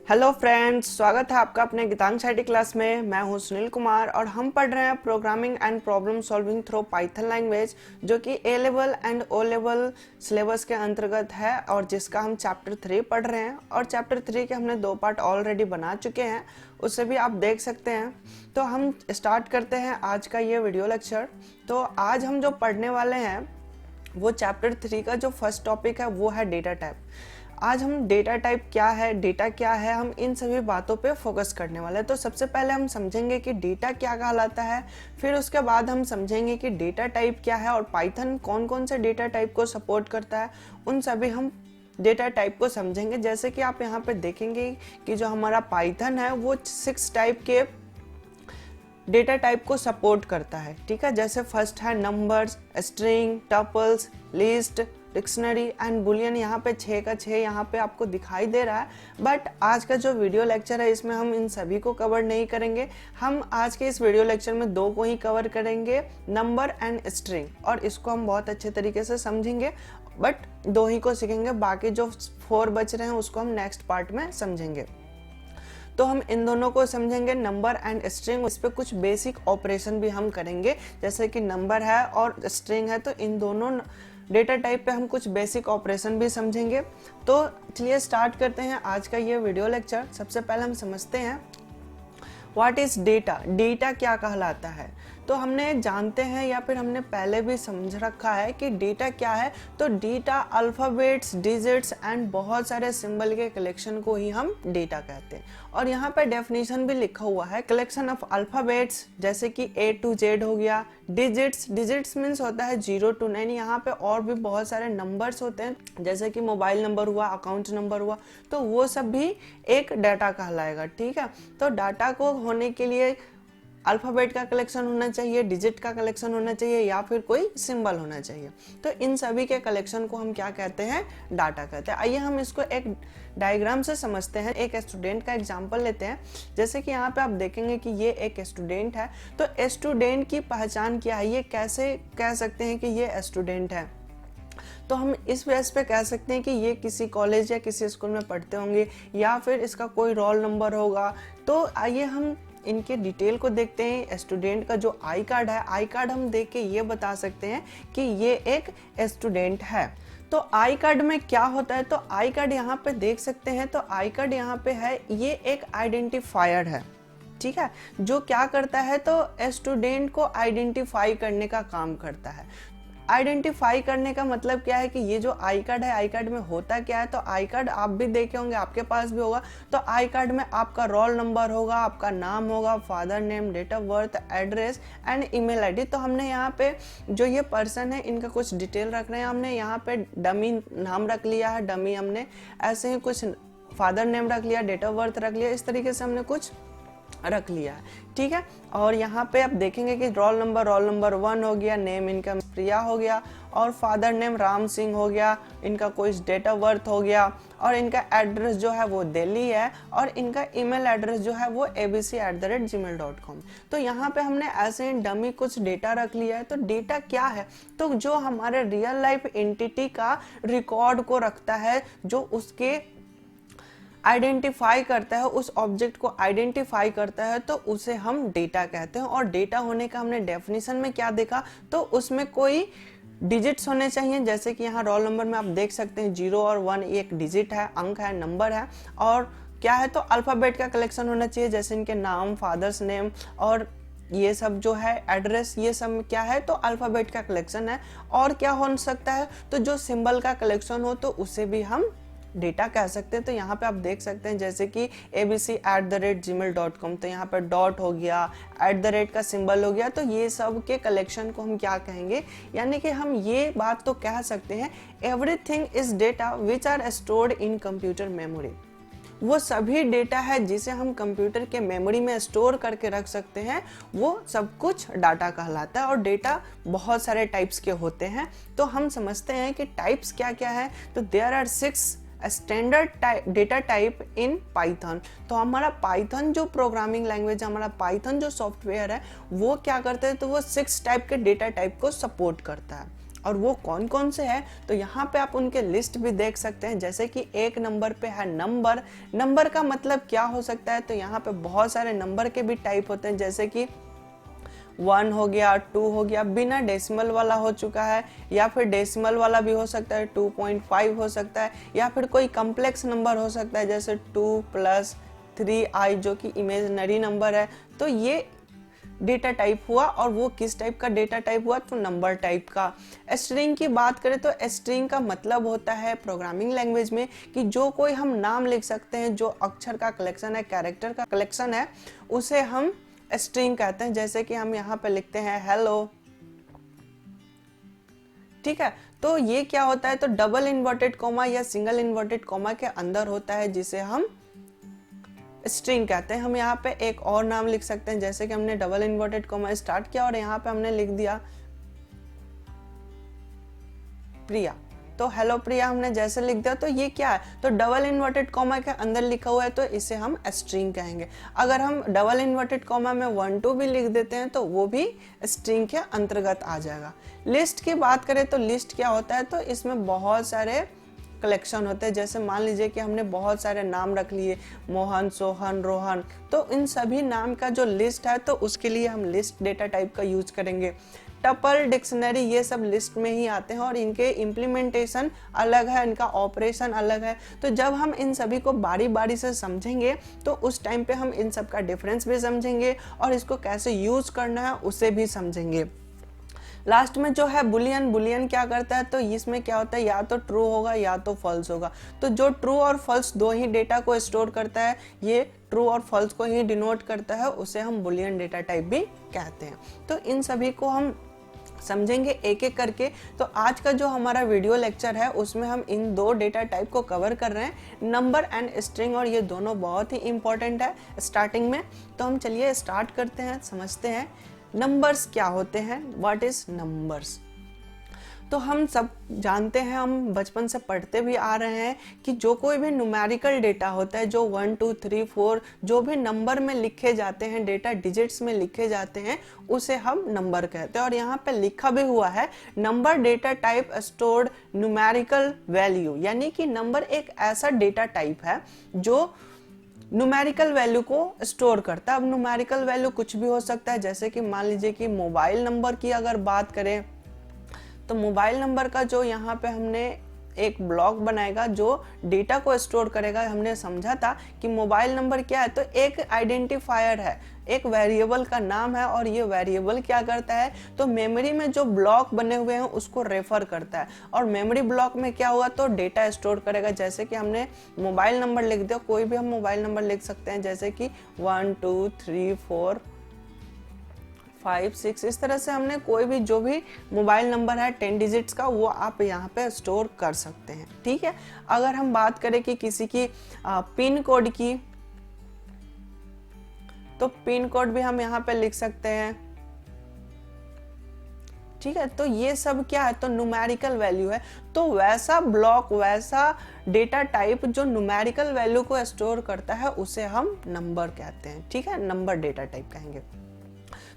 Hello friends, स्वागत है आपका अपने गीतांश आईटी क्लास में। मैं हूं सुनील कुमार और हम पढ़ रहे हैं programming and problem solving through Python language, जो कि A level and O level syllabus के अंतर्गत है और जिसका हम चैप्टर 3 पढ़ रहे हैं। और चैप्टर 3 के हमने 2 पार्ट ऑलरेडी बना चुके हैं, उसे भी आप देख सकते हैं। तो हम स्टार्ट करते हैं आज का ये वीडियो लेक्चर। तो आज हम जो पढ़ने वाले हैं वो चैप्टर 3 का जो फर्स्ट टॉपिक है वो है डेटा टाइप। आज हम डेटा टाइप क्या है, डेटा क्या है, हम इन सभी बातों पे फोकस करने वाले हैं। तो सबसे पहले हम समझेंगे कि डेटा क्या कहलाता है, फिर उसके बाद हम समझेंगे कि डेटा टाइप क्या है और पाइथन कौन कौन से डेटा टाइप को सपोर्ट करता है। उन सभी हम डेटा टाइप को समझेंगे। जैसे कि आप यहाँ पे देखेंगे कि जो हमारा पाइथन है वो 6 टाइप के डेटा टाइप को सपोर्ट करता है। ठीक है, जैसे फर्स्ट है numbers, string, tuples, list, dictionary and Boolean. यहाँ पे 6 का 6 यहाँ पे आपको दिखाई दे रहा है। बट आज का जो वीडियो लेक्चर है इसमें हम इन सभी को कवर नहीं करेंगे। हम आज के इस वीडियो लेक्चर में 2 को ही कवर करेंगे, नंबर एंड स्ट्रिंग, और इसको हम बहुत अच्छे तरीके से समझेंगे। बट 2 ही को सीखेंगे, बाकी जो 4 बच रहे हैं उसको हम नेक्स्ट पार्ट में समझेंगे। तो हम इन दोनों को समझेंगे, नंबर एंड स्ट्रिंग। इस पे कुछ बेसिक ऑपरेशन भी हम करेंगे, जैसे कि नंबर है और स्ट्रिंग है, तो इन दोनों डेटा टाइप पे हम कुछ बेसिक ऑपरेशन भी समझेंगे। तो चलिए स्टार्ट करते हैं आज का ये वीडियो लेक्चर। सबसे पहले हम समझते हैं व्हाट इज डेटा। डेटा क्या कहलाता है, तो हमने जानते हैं या फिर हमने पहले भी समझ रखा है कि डेटा क्या है। तो डेटा अल्फ़ाबेट्स, डिजिट्स एंड बहुत सारे सिंबल के कलेक्शन को ही हम डेटा कहते हैं। और यहाँ पे डेफिनेशन भी लिखा हुआ है, कलेक्शन ऑफ अल्फ़ाबेट्स, जैसे कि A to Z हो गया। डिजिट्स, डिजिट्स मीन्स होता है 0 to 9। यहाँ पे और भी बहुत सारे नंबर्स होते हैं, जैसे कि मोबाइल नंबर हुआ, अकाउंट नंबर हुआ, तो वो सब भी एक डाटा कहलाएगा। ठीक है, तो डाटा को होने के लिए अल्फ़ाबेट का कलेक्शन होना चाहिए, डिजिट का कलेक्शन होना चाहिए, या फिर कोई सिंबल होना चाहिए। तो इन सभी के कलेक्शन को हम क्या कहते हैं, डाटा कहते हैं। आइए हम इसको एक डायग्राम से समझते हैं। एक स्टूडेंट का एग्जांपल लेते हैं। जैसे कि यहाँ पे आप देखेंगे कि ये एक स्टूडेंट है। तो स्टूडेंट की पहचान क्या है, ये कैसे कह सकते हैं कि ये स्टूडेंट है। तो हम इस बेस पे कह सकते हैं कि ये किसी कॉलेज या किसी स्कूल में पढ़ते होंगे, या फिर इसका कोई रोल नंबर होगा। तो आइए हम इनके डिटेल को देखते हैं। स्टूडेंट का जो आई कार्ड है, आई कार्ड हम देख के ये बता सकते हैं कि ये एक स्टूडेंट है। तो आई कार्ड में क्या होता है, तो आई कार्ड यहाँ पे देख सकते हैं। तो आई कार्ड यहाँ पे है, ये एक आइडेंटिफायर है। ठीक है, जो क्या करता है, तो स्टूडेंट को आइडेंटिफाई करने का काम करता है। आइडेंटिफाई करने का मतलब क्या है कि ये जो आई कार्ड है, आई कार्ड में होता क्या है, तो आई कार्ड आप भी देखे होंगे, आपके पास भी होगा। तो आई कार्ड में आपका रोल नंबर होगा, आपका नाम होगा, father name, date of birth, address and email ID. तो हमने यहाँ पे जो ये पर्सन है इनका कुछ डिटेल रख रहे हैं। हमने यहाँ पे डमी नाम रख लिया है, डमी हमने ऐसे ही कुछ फादर नेम रख लिया, डेट ऑफ बर्थ रख लिया, इस तरीके से हमने कुछ रख लिया है। ठीक है, और यहाँ पे आप देखेंगे कि रोल नंबर 1 हो गया, नेम इनका प्रिया हो गया, और फादर नेम राम सिंह हो गया, इनका कोई डेट ऑफ बर्थ हो गया, और इनका एड्रेस जो है वो दिल्ली है, और इनका ईमेल एड्रेस जो है वो abc@gmail.com। तो यहाँ पे हमने ऐसे डमी कुछ डेटा रख लिया है। तो डेटा क्या है, तो जो हमारे रियल लाइफ एंटिटी का रिकॉर्ड को रखता है, जो उसके आइडेंटिफाई करता है, उस ऑब्जेक्ट को आइडेंटिफाई करता है, तो उसे हम डेटा कहते हैं। और डेटा होने का हमने डेफिनेशन में क्या देखा, तो उसमें कोई डिजिट्स होने चाहिए। जैसे कि यहाँ रोल नंबर में आप देख सकते हैं 0 और 1 एक डिजिट है, अंक है, नंबर है। और क्या है, तो अल्फ़ाबेट का कलेक्शन होना चाहिए, जैसे इनके नाम, फादर्स नेम, और ये सब जो है एड्रेस, ये सब क्या है, तो अल्फ़ाबेट का कलेक्शन है। और क्या हो सकता है, तो जो सिंबल का कलेक्शन हो तो उसे भी हम डेटा कह सकते हैं। तो यहाँ पे आप देख सकते हैं जैसे कि abc@gmail.com, तो यहाँ पर डॉट हो गया, @ का सिंबल हो गया। तो ये सब के कलेक्शन को हम क्या कहेंगे, यानी कि हम ये बात तो कह सकते हैं, everything is data which are stored in computer memory. वो सभी डेटा है जिसे हम कंप्यूटर के मेमोरी में स्टोर करके रख सकते हैं, वो सब कुछ डाटा कहलाता है। और डेटा बहुत सारे टाइप्स के होते हैं। तो हम समझते हैं कि टाइप्स क्या क्या है। तो there are 6 standard data type in Python. तो हमारा पाइथन जो प्रोग्रामिंग लैंग्वेज है, हमारा पाइथन जो सॉफ्टवेयर है, वो क्या करता है, तो वो 6 टाइप के डेटा टाइप को सपोर्ट करता है। और वो कौन कौन से हैं, तो यहाँ पे आप उनके लिस्ट भी देख सकते हैं। जैसे कि एक नंबर पे है नंबर। नंबर का मतलब क्या हो सकता है, तो यहाँ पे बहुत सारे नंबर के भी टाइप होते हैं, जैसे कि 1 हो गया, 2 हो गया, बिना डेसिमल वाला हो चुका है, या फिर डेसिमल वाला भी हो सकता है, 2.5 हो सकता है, या फिर कोई कम्प्लेक्स नंबर हो सकता है जैसे 2 + 3i जो कि इमेजिनरी नंबर है। तो ये डेटा टाइप हुआ, और वो किस टाइप का डेटा टाइप हुआ, तो नंबर टाइप का। स्ट्रिंग की बात करें तो स्ट्रिंग का मतलब होता है प्रोग्रामिंग लैंग्वेज में कि जो कोई हम नाम लिख सकते हैं, जो अक्षर का कलेक्शन है, कैरेक्टर का कलेक्शन है, उसे हम स्ट्रिंग कहते हैं। जैसे कि हम यहाँ पे लिखते हैं हेलो, ठीक है। तो ये क्या होता है, तो डबल इन्वर्टेड कॉमा या सिंगल इन्वर्टेड कॉमा के अंदर होता है, जिसे हम स्ट्रिंग कहते हैं। हम यहाँ पे एक और नाम लिख सकते हैं, जैसे कि हमने डबल इन्वर्टेड कॉमा स्टार्ट किया और यहाँ पे हमने लिख दिया प्रिया, तो हेलो प्रिया हमने जैसे लिख दिया, तो ये क्या है, तो डबल इन्वर्टेड कॉमा के अंदर लिखा हुआ है, तो इसे हम स्ट्रिंग कहेंगे। अगर हम डबल इन्वर्टेड कॉमा में 1 2 भी लिख देते हैं तो वो भी स्ट्रिंग के अंतर्गत आ जाएगा। लिस्ट की बात करें तो लिस्ट क्या होता है, तो इसमें बहुत सारे कलेक्शन होते हैं। जैसे मान लीजिए कि हमने बहुत सारे नाम रख लिए, मोहन, सोहन, रोहन, तो इन सभी नाम का जो लिस्ट है, तो उसके लिए हम लिस्ट डेटा टाइप का यूज करेंगे। टपल, डिक्शनरी, ये सब लिस्ट में ही आते हैं और इनके इम्प्लीमेंटेशन अलग है, इनका ऑपरेशन अलग है। तो जब हम इन सभी को बारी बारी से समझेंगे तो उस टाइम पे हम इन सब का डिफरेंस भी समझेंगे और इसको कैसे यूज करना है उसे भी समझेंगे। लास्ट में जो है बुलियन, बुलियन क्या करता है, तो इसमें क्या होता है, या तो ट्रू होगा या तो फॉल्स होगा। तो जो ट्रू और फॉल्स दो ही डेटा को स्टोर करता है, ये ट्रू और फॉल्स को ही डिनोट करता है, उसे हम बुलियन डेटा टाइप भी कहते हैं। तो इन सभी को हम समझेंगे एक एक करके। तो आज का जो हमारा वीडियो लेक्चर है उसमें हम इन दो डेटा टाइप को कवर कर रहे हैं, नंबर एंड स्ट्रिंग, और ये दोनों बहुत ही इंपॉर्टेंट है स्टार्टिंग में। तो हम चलिए स्टार्ट करते हैं, समझते हैं नंबर्स क्या होते हैं, व्हाट इज नंबर्स। तो हम सब जानते हैं, हम बचपन से पढ़ते भी आ रहे हैं कि जो कोई भी न्यूमेरिकल डेटा होता है, जो 1 2 3 4 जो भी नंबर में लिखे जाते हैं, डेटा डिजिट्स में लिखे जाते हैं, उसे हम नंबर कहते हैं। और यहाँ पे लिखा भी हुआ है number data type stored numerical value, यानी कि नंबर एक ऐसा डेटा टाइप है जो न्यूमेरिकल वैल्यू को स्टोर करता है। अब न्यूमेरिकल वैल्यू कुछ भी हो सकता है, जैसे कि मान लीजिए कि मोबाइल नंबर की अगर बात करें तो मोबाइल नंबर का जो यहाँ पे हमने एक ब्लॉक बनाएगा जो डेटा को स्टोर करेगा। हमने समझा था कि मोबाइल नंबर क्या है, तो एक आइडेंटिफायर है, एक वेरिएबल का नाम है, और ये वेरिएबल क्या करता है, तो मेमोरी में जो ब्लॉक बने हुए हैं उसको रेफर करता है, और मेमोरी ब्लॉक में क्या हुआ, तो डेटा स्टोर करेगा। जैसे कि हमने मोबाइल नंबर लिख दिया, कोई भी हम मोबाइल नंबर लिख सकते हैं, जैसे कि 1 2 3 4 5 6, इस तरह से हमने कोई भी जो भी मोबाइल नंबर है 10 डिजिट्स का, वो आप यहाँ पे स्टोर कर सकते हैं, ठीक है। अगर हम बात करें कि किसी की पिन कोड की, तो पिन कोड भी हम यहाँ पे लिख सकते हैं, ठीक है। तो ये सब क्या है, तो न्यूमेरिकल वैल्यू है। तो वैसा ब्लॉक, वैसा डेटा टाइप जो न्यूमेरिकल वैल्यू को स्टोर करता है उसे हम नंबर कहते हैं, ठीक है, नंबर डेटा टाइप कहेंगे।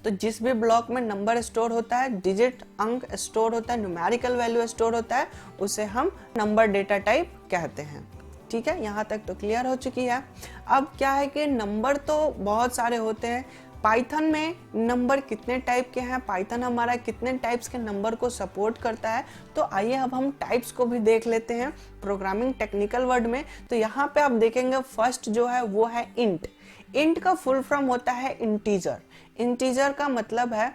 तो जिस भी ब्लॉक में नंबर स्टोर होता है, डिजिट अंक स्टोर होता है, न्यूमेरिकल वैल्यू स्टोर होता है, उसे हम नंबर डेटा टाइप कहते हैं, ठीक है। यहाँ तक तो क्लियर हो चुकी है। अब क्या है कि नंबर तो बहुत सारे होते हैं। पाइथन में नंबर कितने टाइप के हैं, पाइथन हमारा कितने टाइप्स के नंबर को सपोर्ट करता है, तो आइए अब हम टाइप्स को भी देख लेते हैं प्रोग्रामिंग टेक्निकल वर्ड में। तो यहाँ पे आप देखेंगे फर्स्ट जो है वो है इंट। इंट का फुल फॉर्म होता है इंटीजर। इंटीजर का मतलब है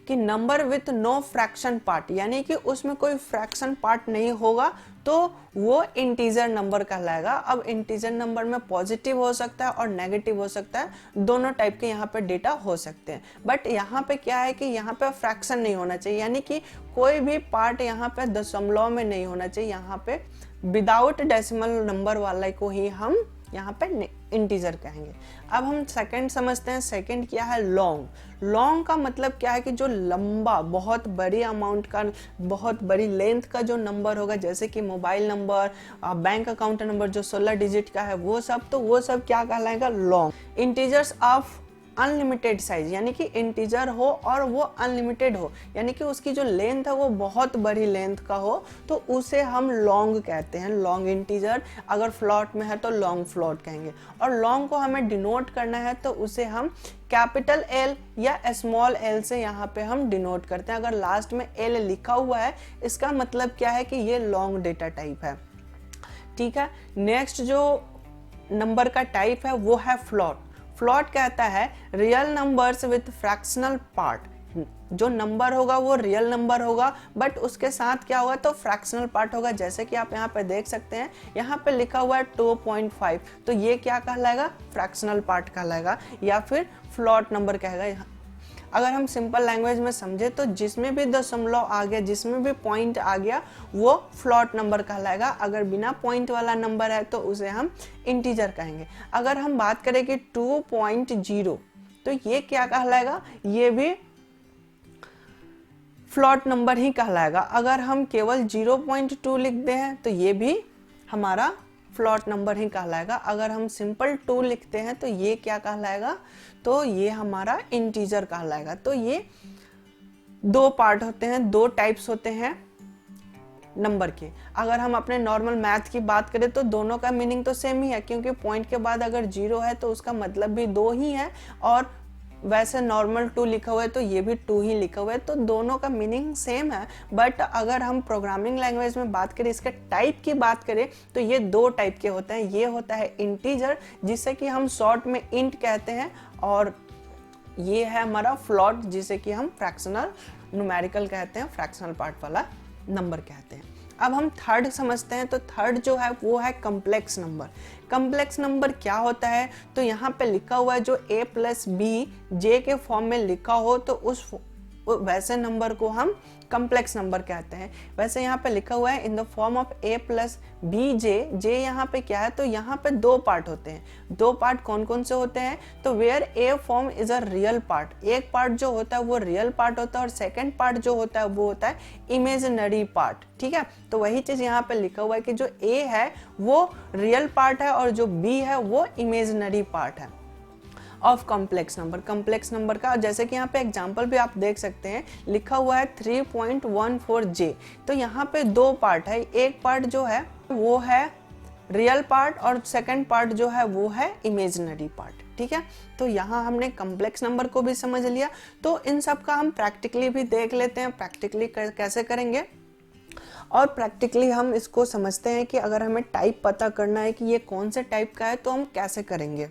कि number with no fraction part, यानी कि उसमें कोई फ्रैक्शन पार्ट नहीं होगा, तो वो इंटीजर नंबर कहलाएगा। अब इंटीजर नंबर में पॉजिटिव हो सकता है और नेगेटिव हो सकता है, दोनों टाइप के यहाँ पे डेटा हो सकते हैं। बट यहाँ पे क्या है कि यहाँ पे फ्रैक्शन नहीं होना चाहिए, यानी कि कोई भी पार्ट यहाँ पे दशमलव में नहीं होना चाहिए। यहाँ पे विदाउट डेसिमल नंबर वाला को ही हम यहाँ पे इंटीजर कहेंगे। अब हम सेकंड समझते हैं। सेकंड क्या है, लॉन्ग। लॉन्ग का मतलब क्या है कि जो लंबा, बहुत बड़ी अमाउंट का, बहुत बड़ी लेंथ का जो नंबर होगा, जैसे कि mobile number, bank account number जो 16 डिजिट का है, वो सब, तो वो सब क्या कहलाएगा, long. Integers of unlimited size, यानी कि इंटीजर हो और वो अनलिमिटेड हो, यानी कि उसकी जो लेंथ है वो बहुत बड़ी लेंथ का हो, तो उसे हम लॉन्ग कहते हैं, लॉन्ग इंटीजर। अगर फ्लोट में है तो लॉन्ग फ्लोट कहेंगे। और लॉन्ग को हमें डिनोट करना है तो उसे हम कैपिटल एल या स्मॉल एल से यहाँ पे हम डिनोट करते हैं। अगर लास्ट में एल लिखा हुआ है इसका मतलब क्या है कि ये लॉन्ग डेटा टाइप है। ठीक है, नेक्स्ट जो नंबर का टाइप है वो है फ्लोट। फ्लोट कहता है real numbers with fractional part. जो नंबर होगा वो रियल नंबर होगा, बट उसके साथ क्या होगा तो फ्रैक्शनल पार्ट होगा। जैसे कि आप यहाँ पे देख सकते हैं, यहाँ पे लिखा हुआ है 2.5, तो ये क्या कहलाएगा, फ्रैक्शनल पार्ट कहलाएगा या फिर फ्लोट नंबर कहेगा। अगर हम सिंपल लैंग्वेज में समझे तो जिसमें भी दशमलव आ गया, जिसमें भी पॉइंट आ गया, वो फ्लोट नंबर कहलाएगा। अगर बिना पॉइंट वाला नंबर है तो उसे हम इंटीजर कहेंगे। अगर हम बात करें कि 2.0 तो ये क्या कहलाएगा, ये भी फ्लोट नंबर ही कहलाएगा। अगर हम केवल 0.2 लिखते हैं तो ये भी हमारा फ्लोट नंबर ही कहलाएगा। अगर हम सिंपल 2 लिखते हैं तो ये क्या कहलाएगा, तो ये हमारा इंटीजर कहलाएगा। तो ये दो पार्ट होते हैं, दो टाइप्स होते हैं नंबर के। अगर हम अपने नॉर्मल मैथ की बात करें तो दोनों का मीनिंग तो सेम ही है, क्योंकि पॉइंट के बाद अगर 0 है तो उसका मतलब भी 2 ही है, और वैसे नॉर्मल 2 लिखा हुआ है तो ये भी 2 ही लिखा हुआ है, तो दोनों का मीनिंग सेम है। बट अगर हम प्रोग्रामिंग लैंग्वेज में बात करें, इसके टाइप की बात करें, तो ये दो टाइप के होते हैं। ये होता है इंटीजर, जिसे कि हम शॉर्ट में इंट कहते हैं, और ये है हमारा फ्लोट, जिसे कि हम फ्रैक्शनल न्यूमेरिकल कहते हैं, फ्रैक्शनल पार्ट वाला नंबर कहते हैं। अब हम थर्ड समझते हैं, तो थर्ड जो है वो है कम्प्लेक्स नंबर। कम्प्लेक्स नंबर क्या होता है, तो यहाँ पे लिखा हुआ है जो a प्लस बी जे के फॉर्म में लिखा हो तो उस वैसे नंबर को हम कम्प्लेक्स नंबर कहते हैं। वैसे यहाँ पे लिखा हुआ है in the form of a plus B J. J यहाँ पे क्या है, तो यहाँ पे दो पार्ट होते हैं। दो पार्ट कौन कौन से होते हैं, तो where a form is a real part. एक पार्ट जो होता है वो रियल पार्ट होता है, और सेकंड पार्ट जो होता है वो होता है इमेजिनरी पार्ट। ठीक है, तो वही चीज यहाँ पे लिखा हुआ है कि जो a है वो रियल पार्ट है और जो b है वो इमेजिनरी पार्ट है of complex number. Complex number का जैसे कि यहाँ पे एग्जांपल भी आप देख सकते हैं, लिखा हुआ है 3.14j। तो यहाँ पे दो पार्ट है, एक पार्ट जो है वो है रियल पार्ट और सेकंड पार्ट जो है वो है इमेजिनरी पार्ट। ठीक है, तो यहाँ हमने कॉम्प्लेक्स नंबर को भी समझ लिया। तो इन सब का हम प्रैक्टिकली भी देख लेते हैं, प्रैक्टिकली कैसे करेंगे। और प्रैक्टिकली हम इसको समझते हैं कि अगर हमें टाइप पता करना है कि ये कौन से टाइप का है तो हम कैसे करेंगे।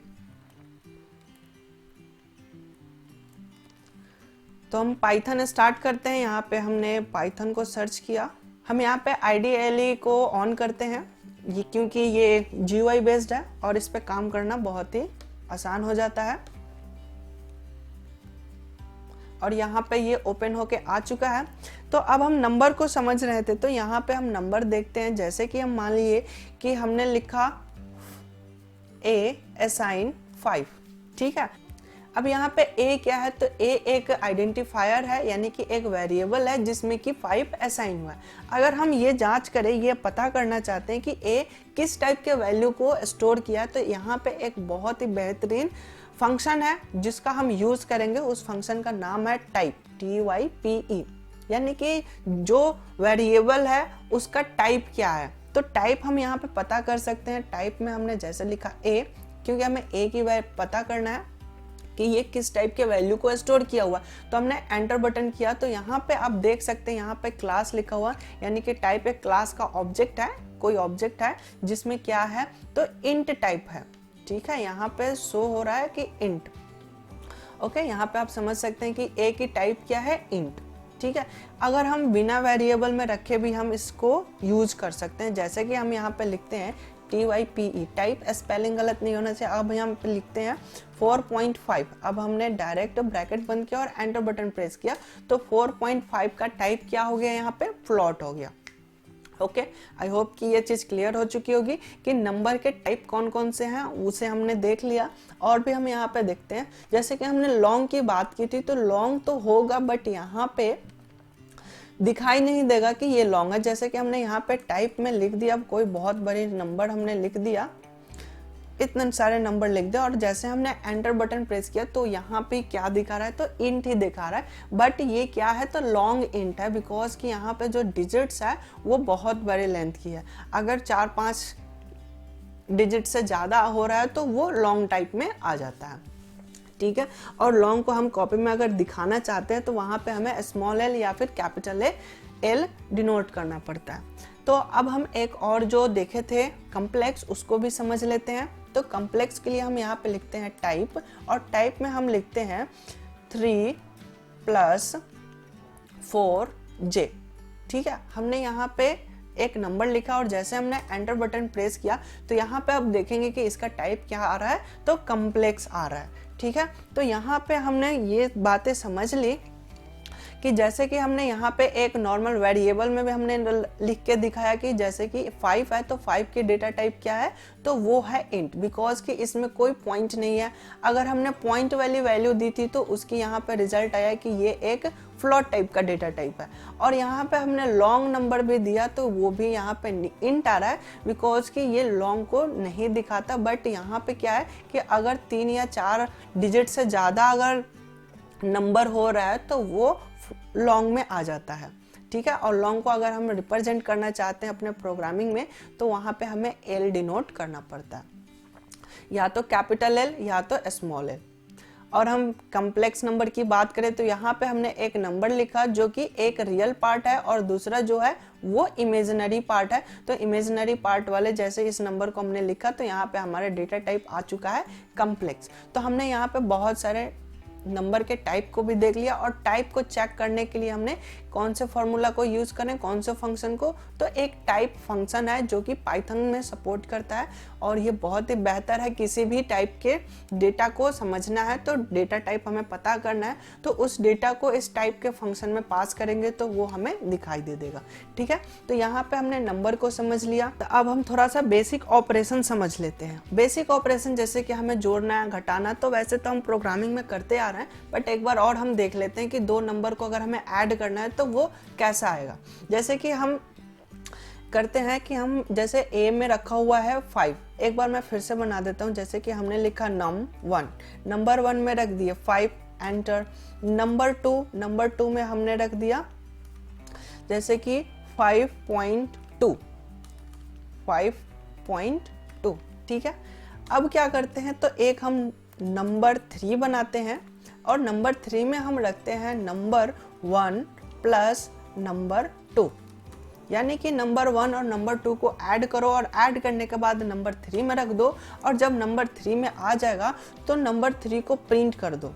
तो हम पाइथन स्टार्ट करते हैं। यहाँ पे हमने पाइथन को सर्च किया, हम यहाँ पे IDLE को ऑन करते हैं, ये क्योंकि ये GUI बेस्ड है और इस पे काम करना बहुत ही आसान हो जाता है। और यहाँ पे ये ओपन होके आ चुका है। तो अब हम नंबर को समझ रहे थे, तो यहाँ पे हम नंबर देखते हैं। जैसे कि हम मान लिए कि हमने लिखा a assign 5। ठीक है, अब यहाँ पे a क्या है, तो a एक आइडेंटिफायर है, यानी कि एक वेरिएबल है जिसमें कि 5 असाइन हुआ है। अगर हम ये जांच करें, ये पता करना चाहते हैं कि a किस टाइप के वैल्यू को स्टोर किया, तो यहाँ पे एक बहुत ही बेहतरीन फंक्शन है जिसका हम यूज करेंगे। उस फंक्शन का नाम है टाइप, TYPE, यानी कि जो वेरिएबल है उसका टाइप क्या है। तो टाइप हम यहाँ पे पता कर सकते हैं। टाइप में हमने जैसे लिखा a, क्योंकि हमें a की वैल्यू पता करना है कि ये किस टाइप के वैल्यू को स्टोर किया हुआ, तो हमने एंटर बटन किया। तो यहाँ पे आप देख सकते हैं, यहाँ पे क्लास लिखा हुआ, यानी कि टाइप एक क्लास का ऑब्जेक्ट है, कोई ऑब्जेक्ट है जिसमें क्या है, तो इंट टाइप है। ठीक है, यहाँ पे शो हो रहा है कि इंट। ओके, यहाँ पे आप समझ सकते हैं कि a की टाइप क्या है, इंट। ठीक है, अगर हम बिना वेरिएबल में रखे भी हम इसको यूज कर सकते हैं। जैसे कि हम यहाँ पे लिखते हैं TYPE, टाइप स्पेलिंग गलत नहीं होना चाहिए। अब यहाँ पे लिखते हैं 4.5। अब हमने डायरेक्ट ब्रैकेट बंद किया और एंटर बटन प्रेस किया, तो 4.5 का टाइप क्या हो गया, यहाँ पे फ्लोट हो गया। ओके, आई होप कि ये चीज़ क्लियर हो चुकी होगी कि नंबर के टाइप कौन कौन से हैं, उसे हमने देख लिया। और भी हम यहाँ पे देखते हैं, जैसे कि हमने लॉन्ग की बात की थी, तो लॉन्ग तो होगा बट यहाँ पे दिखाई नहीं देगा कि ये लॉन्ग है। जैसे कि हमने यहाँ पे टाइप में लिख दिया, कोई बहुत बड़ी नंबर हमने लिख दिया, इतने सारे नंबर लिख दे और जैसे हमने एंटर बटन प्रेस किया तो यहाँ पे क्या दिखा रहा है, तो इंट ही दिखा रहा है, बट ये क्या है, तो लॉन्ग इंट है, बिकॉज कि यहाँ पे जो डिजिट्स है वो बहुत बड़े लेंथ की है। अगर 4-5 डिजिट से ज़्यादा हो रहा है तो वो लॉन्ग टाइप में आ जाता है, ठीक है। और लॉन्ग को हम कॉपी में अगर दिखाना चाहते हैं तो वहाँ पे हमें स्मॉल एल या फिर कैपिटल एल डिनोट करना पड़ता है। तो अब हम एक और जो देखे थे कम्प्लेक्स, उसको भी समझ लेते हैं। तो कम्प्लेक्स के लिए हम यहाँ पे लिखते हैं टाइप, और टाइप में हम लिखते हैं 3 + 4j, ठीक है। हमने यहाँ पे एक नंबर लिखा और जैसे हमने एंटर बटन प्रेस किया तो यहाँ पे अब देखेंगे कि इसका टाइप क्या आ रहा है, तो कम्प्लेक्स आ रहा है, ठीक है। तो यहाँ पे हमने ये बातें समझ ली कि जैसे कि हमने यहाँ पे एक नॉर्मल वेरिएबल में भी हमने लिख के दिखाया कि जैसे कि 5 है तो 5 के डेटा टाइप क्या है, तो वो है इंट, बिकॉज कि इसमें कोई पॉइंट नहीं है। अगर हमने पॉइंट वाली वैल्यू दी थी तो उसकी यहाँ पे रिजल्ट आया कि ये एक फ्लोट टाइप का डेटा टाइप है। और यहाँ पे हमने लॉन्ग नंबर भी दिया तो वो भी यहाँ पे इंट आ रहा है, बिकॉज कि ये लॉन्ग को नहीं दिखाता, बट यहाँ पे क्या है कि अगर 3 या 4 डिजिट से ज़्यादा अगर नंबर हो रहा है तो वो लॉन्ग में आ जाता है, ठीक है। और लॉन्ग को अगर हम रिप्रेजेंट करना चाहते हैं अपने प्रोग्रामिंग में तो वहाँ पे हमें एल डिनोट करना पड़ता है, या तो कैपिटल एल या तो स्मॉल एल। और हम कम्प्लेक्स नंबर की बात करें तो यहाँ पे हमने एक नंबर लिखा जो कि एक रियल पार्ट है और दूसरा जो है वो इमेजिनरी पार्ट है। तो इमेजिनरी पार्ट वाले जैसे इस नंबर को हमने लिखा तो यहाँ पे हमारे डेटा टाइप आ चुका है कम्प्लेक्स। तो हमने यहाँ पे बहुत सारे नंबर के टाइप को भी देख लिया, और टाइप को चेक करने के लिए हमने कौन से फॉर्मूला को यूज़ करें, कौन से फंक्शन को, तो एक टाइप फंक्शन है जो कि पाइथन में सपोर्ट करता है और ये बहुत ही बेहतर है। किसी भी टाइप के डेटा को समझना है तो डेटा टाइप हमें पता करना है तो उस डेटा को इस टाइप के फंक्शन में पास करेंगे तो वो हमें दिखाई दे देगा, ठीक है। तो यहाँ पे हमने नंबर को समझ लिया, तो अब हम थोड़ा सा बेसिक ऑपरेशन समझ लेते हैं। बेसिक ऑपरेशन जैसे कि हमें जोड़ना है, घटाना, तो वैसे तो हम प्रोग्रामिंग में करते आ रहे हैं, बट एक बार और हम देख लेते हैं कि दो नंबर को अगर हमें ऐड करना है तो वो कैसा आएगा। जैसे कि हम करते हैं कि हम जैसे ए में रखा हुआ है 5, एक बार मैं फिर से बना देता हूँ। जैसे कि हमने लिखा num1, नंबर 1 में रख दिया 5, एंटर। नंबर 2 में हमने रख दिया जैसे कि 5.2, ठीक है। अब क्या करते हैं, तो एक हम नंबर 3 बनाते हैं और नंबर 3 में हम रखते हैं नंबर 1 प्लस नंबर 2, यानी कि नंबर 1 और नंबर 2 को ऐड करो और ऐड करने के बाद नंबर 3 में रख दो, और जब नंबर 3 में आ जाएगा तो नंबर 3 को प्रिंट कर दो,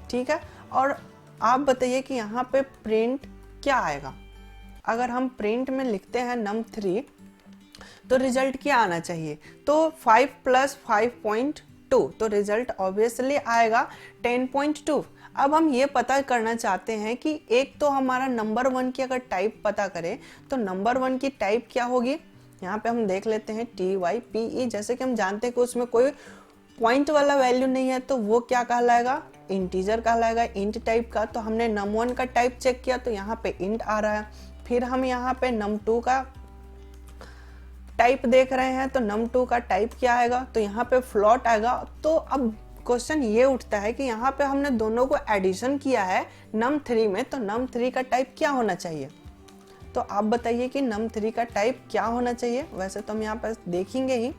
ठीक है। और आप बताइए कि यहाँ पे प्रिंट क्या आएगा। अगर हम प्रिंट में लिखते हैं num3 तो रिजल्ट क्या आना चाहिए, तो 5 + 5.2, तो रिजल्ट ऑब्वियसली आएगा 10.2। अब हम ये पता करना चाहते हैं कि एक तो हमारा नंबर 1 की अगर टाइप पता करें तो नंबर 1 की टाइप क्या होगी। यहाँ पे हम देख लेते हैं type, जैसे कि हम जानते हैं कि उसमें कोई पॉइंट वाला वैल्यू नहीं है तो वो क्या कहलाएगा, इंटीजर कहलाएगा, इंट टाइप का। तो हमने num1 का टाइप चेक किया तो यहाँ पे इंट आ रहा है। फिर हम यहाँ पे num2 का टाइप देख रहे हैं तो num2 का टाइप क्या आएगा, तो यहाँ पे फ्लोट आएगा। तो अब क्वेश्चन ये उठता है कि यहाँ पे हमने दोनों को एडिशन किया है num3 में, तो num3 का टाइप क्या होना चाहिए। तो आप बताइए कि num3 का टाइप क्या होना चाहिए। वैसे तो हम यहाँ पर देखेंगे ही,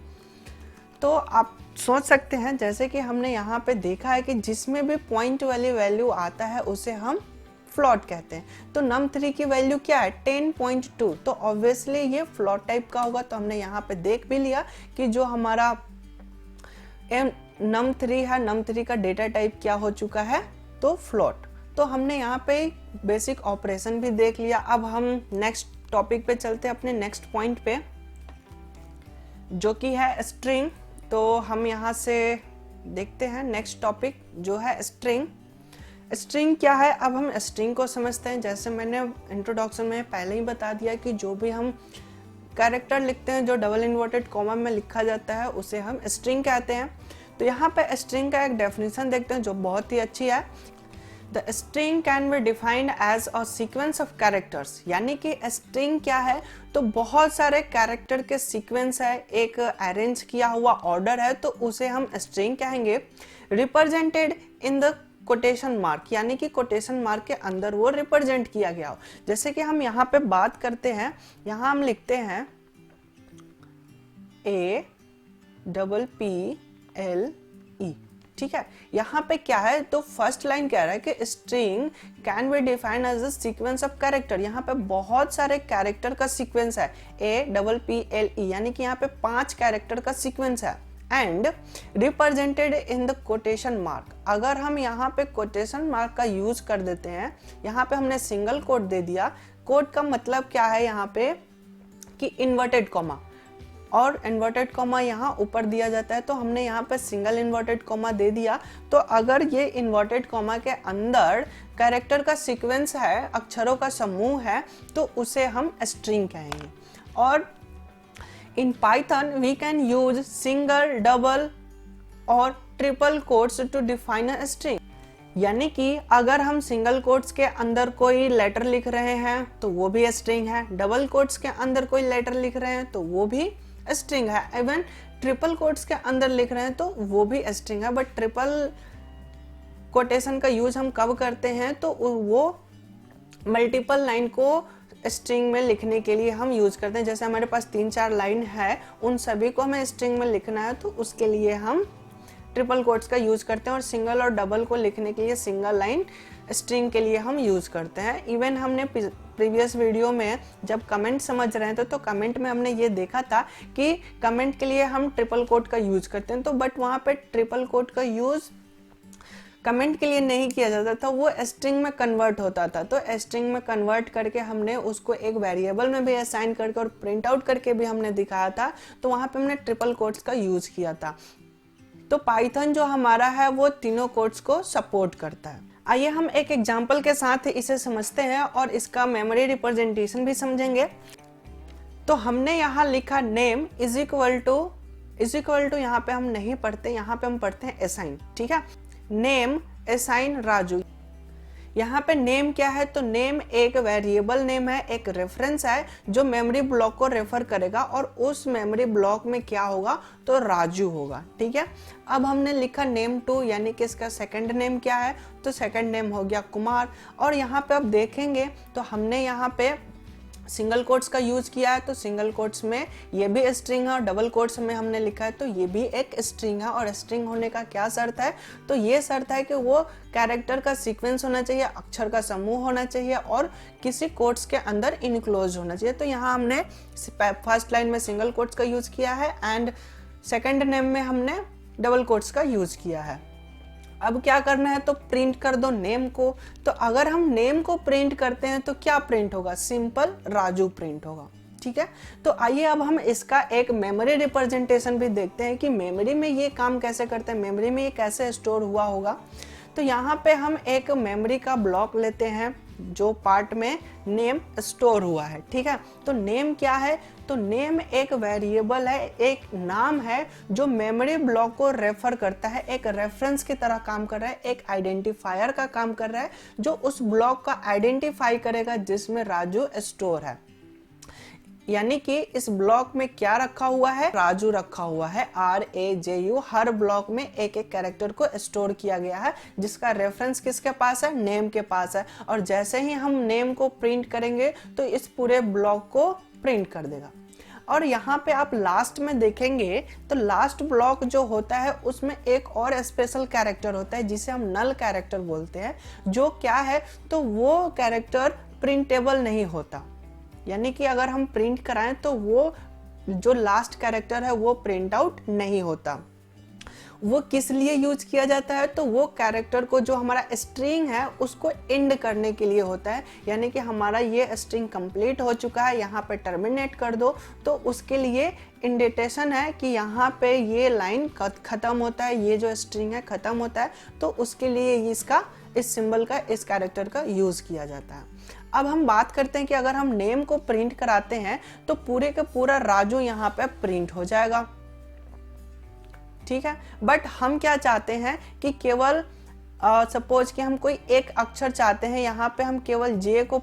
तो आप सोच सकते हैं जैसे कि हमने यहाँ पे देखा है कि जिसमें भी पॉइंट वाली वैल्यू आता है उसे हम फ्लोट कहते हैं। तो num3 की वैल्यू क्या है 10.2, तो ऑब्वियसली ये फ्लोट टाइप का होगा। तो हमने यहाँ पे देख भी लिया कि जो हमारा num3 है, num3 का डेटा टाइप क्या हो चुका है, तो फ्लोट। तो हमने यहाँ पे बेसिक ऑपरेशन भी देख लिया। अब हम नेक्स्ट टॉपिक पे चलते हैं, अपने नेक्स्ट पॉइंट पे, जो कि है स्ट्रिंग। तो हम यहाँ से देखते हैं नेक्स्ट टॉपिक जो है स्ट्रिंग। स्ट्रिंग क्या है, अब हम स्ट्रिंग को समझते हैं। जैसे मैंने इंट्रोडक्शन में पहले ही बता दिया कि जो भी हम कैरेक्टर लिखते हैं जो डबल इन्वर्टेड कॉमा में लिखा जाता है उसे हम स्ट्रिंग कहते हैं। तो यहाँ पे स्ट्रिंग का एक डेफिनेशन देखते हैं जो बहुत ही अच्छी है। The string can be defined as a sequence of characters, यानी कि स्ट्रिंग क्या है, तो बहुत सारे कैरेक्टर के सीक्वेंस है, एक अरेंज किया हुआ ऑर्डर है, तो उसे हम स्ट्रिंग कहेंगे। Represented in the quotation mark, यानी कि कोटेशन मार्क के अंदर वो रिप्रेजेंट किया गया हो। जैसे कि हम यहाँ पे बात करते हैं, यहाँ हम लिखते हैं APPLE, ठीक है। यहाँ पे क्या है, तो फर्स्ट लाइन कह रहा है कि string can be defined as a sequence of character. यहाँ पे बहुत सारे कैरेक्टर का सीक्वेंस है, APPLE, यानी कि यहाँ पे 5 कैरेक्टर का सीक्वेंस है। And represented in the quotation mark, अगर हम यहाँ पे कोटेशन मार्क का यूज कर देते हैं, यहाँ पे हमने सिंगल कोट दे दिया। कोट का मतलब क्या है यहाँ पे कि इन्वर्टेड कॉमा, और इन्वर्टेड कॉमा यहाँ ऊपर दिया जाता है, तो हमने यहाँ पे सिंगल इन्वर्टेड कॉमा दे दिया। तो अगर ये इन्वर्टेड कॉमा के अंदर कैरेक्टर का सीक्वेंस है, अक्षरों का समूह है, तो उसे हम स्ट्रिंग कहेंगे। और in Python we can use single, double और triple quotes to define a string, यानी कि अगर हम सिंगल कोट्स के अंदर कोई लेटर लिख रहे हैं तो वो भी स्ट्रिंग है, डबल कोट्स के अंदर कोई लेटर लिख रहे हैं तो वो भी स्ट्रिंग है, इवन ट्रिपल कोट्स के अंदर लिख रहे हैं तो वो भी स्ट्रिंग है। बट ट्रिपल कोटेशन का यूज हम कब करते हैं, तो वो मल्टीपल लाइन को स्ट्रिंग में लिखने के लिए हम यूज करते हैं। जैसे हमारे पास 3-4 लाइन है, उन सभी को हमें स्ट्रिंग में लिखना है, तो उसके लिए हम ट्रिपल कोट्स का यूज करते हैं। और सिंगल और डबल को लिखने के लिए सिंगल लाइन स्ट्रिंग के लिए हम यूज करते हैं। इवन हमने प्रीवियस वीडियो में जब कमेंट समझ रहे थे, तो कमेंट में हमने ये देखा था कि कमेंट के लिए हम ट्रिपल कोट का यूज करते हैं, तो बट वहाँ पे ट्रिपल कोट का यूज कमेंट के लिए नहीं किया जाता था, वो स्ट्रिंग में कन्वर्ट होता था। तो स्ट्रिंग में कन्वर्ट करके हमने उसको एक वेरिएबल में भी असाइन करके और प्रिंट आउट करके भी हमने दिखाया था, तो वहाँ पे हमने ट्रिपल कोट्स का यूज किया था। तो पाइथन जो हमारा है वो तीनों कोट्स को सपोर्ट करता है। आइए हम एक एग्जाम्पल के साथ इसे समझते हैं और इसका मेमोरी रिप्रेजेंटेशन भी समझेंगे। तो हमने यहाँ लिखा नेम इज इक्वल टू यहाँ पे हम नहीं पढ़ते, यहाँ पे हम पढ़ते हैं असाइन, ठीक है। नेम असाइन राजू, यहाँ पे नेम क्या है, तो नेम एक वेरिएबल नेम है, एक रेफरेंस है जो मेमोरी ब्लॉक को रेफर करेगा, और उस मेमोरी ब्लॉक में क्या होगा, तो राजू होगा, ठीक है। अब हमने लिखा नेम 2, यानी कि इसका सेकंड नेम क्या है, तो सेकंड नेम हो गया कुमार। और यहाँ पे आप देखेंगे तो हमने यहाँ पे सिंगल कोट्स का यूज किया है, तो सिंगल कोट्स में ये भी स्ट्रिंग है, और डबल कोट्स में हमने लिखा है तो ये भी एक स्ट्रिंग है। और स्ट्रिंग होने का क्या शर्त है, तो ये शर्त है कि वो कैरेक्टर का सीक्वेंस होना चाहिए, अक्षर का समूह होना चाहिए, और किसी कोट्स के अंदर इनक्लोज होना चाहिए। तो यहाँ हमने फर्स्ट लाइन में सिंगल कोट्स का यूज किया है, एंड सेकेंड नेम में हमने डबल कोट्स का यूज किया है। अब क्या करना है, तो प्रिंट कर दो नेम को। तो अगर हम नेम को प्रिंट करते हैं तो क्या प्रिंट होगा, सिंपल राजू प्रिंट होगा, ठीक है। तो आइए अब हम इसका एक मेमोरी रिप्रेजेंटेशन भी देखते हैं कि मेमोरी में ये काम कैसे करते हैं, मेमोरी में ये कैसे स्टोर हुआ होगा। तो यहाँ पे हम एक मेमोरी का ब्लॉक लेते हैं जो पार्ट में नेम स्टोर हुआ है, ठीक है। तो नेम क्या है, तो नेम एक वेरिएबल है, एक नाम है जो मेमोरी ब्लॉक को रेफर करता है, एक रेफरेंस की तरह काम कर रहा है, एक आइडेंटिफायर का काम कर रहा है जो उस ब्लॉक का आइडेंटिफाई करेगा जिसमें राजू स्टोर है। यानी कि इस ब्लॉक में क्या रखा हुआ है, राजू रखा हुआ है, RAJU। हर ब्लॉक में एक एक कैरेक्टर को स्टोर किया गया है जिसका रेफरेंस किसके पास है, नेम के पास है। और जैसे ही हम नेम को प्रिंट करेंगे तो इस पूरे ब्लॉक को प्रिंट कर देगा। और यहाँ पे आप लास्ट में देखेंगे तो लास्ट ब्लॉक जो होता है उसमें एक और स्पेशल कैरेक्टर होता है जिसे हम नल कैरेक्टर बोलते हैं, जो क्या है, तो वो कैरेक्टर प्रिंटेबल नहीं होता। यानी कि अगर हम प्रिंट कराएं तो वो जो लास्ट कैरेक्टर है वो प्रिंट आउट नहीं होता। वो किस लिए यूज किया जाता है, तो वो कैरेक्टर को जो हमारा स्ट्रिंग है उसको एंड करने के लिए होता है। यानी कि हमारा ये स्ट्रिंग कंप्लीट हो चुका है, यहाँ पे टर्मिनेट कर दो, तो उसके लिए इंडेंटेशन है कि यहाँ पे ये लाइन खत्म होता है, ये जो स्ट्रिंग है खत्म होता है, तो उसके लिए इसका इस सिंबल का, इस कैरेक्टर का यूज किया जाता है। अब हम बात करते हैं कि अगर हम नेम को प्रिंट कराते हैं तो पूरे का पूरा राजू यहाँ पे प्रिंट हो जाएगा, ठीक है। बट हम क्या चाहते हैं कि केवल सपोज कि हम कोई एक अक्षर चाहते हैं, यहाँ पे हम केवल ए को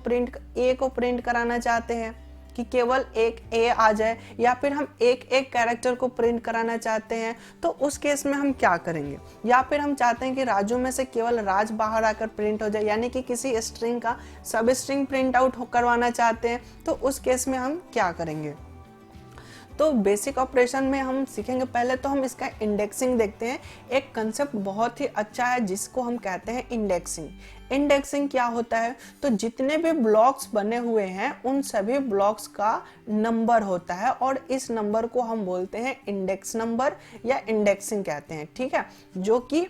प्रिंट कराना चाहते हैं कि केवल एक ए आ जाए, या फिर हम एक एक कैरेक्टर को प्रिंट कराना चाहते हैं, तो उस केस में हम क्या करेंगे। या फिर हम चाहते हैं कि राजू में से केवल राज बाहर आकर प्रिंट हो जाए, यानी कि किसी स्ट्रिंग का सब स्ट्रिंग प्रिंट आउट करवाना चाहते हैं, तो उस केस में हम क्या करेंगे। तो बेसिक ऑपरेशन में हम सीखेंगे। पहले तो हम इसका इंडेक्सिंग देखते हैं। एक कंसेप्ट बहुत ही अच्छा है जिसको हम कहते हैं इंडेक्सिंग। इंडेक्सिंग क्या होता है, तो जितने भी ब्लॉक्स बने हुए हैं उन सभी ब्लॉक्स का नंबर होता है, और इस नंबर को हम बोलते हैं इंडेक्स नंबर या इंडेक्सिंग कहते हैं। ठीक है, जो कि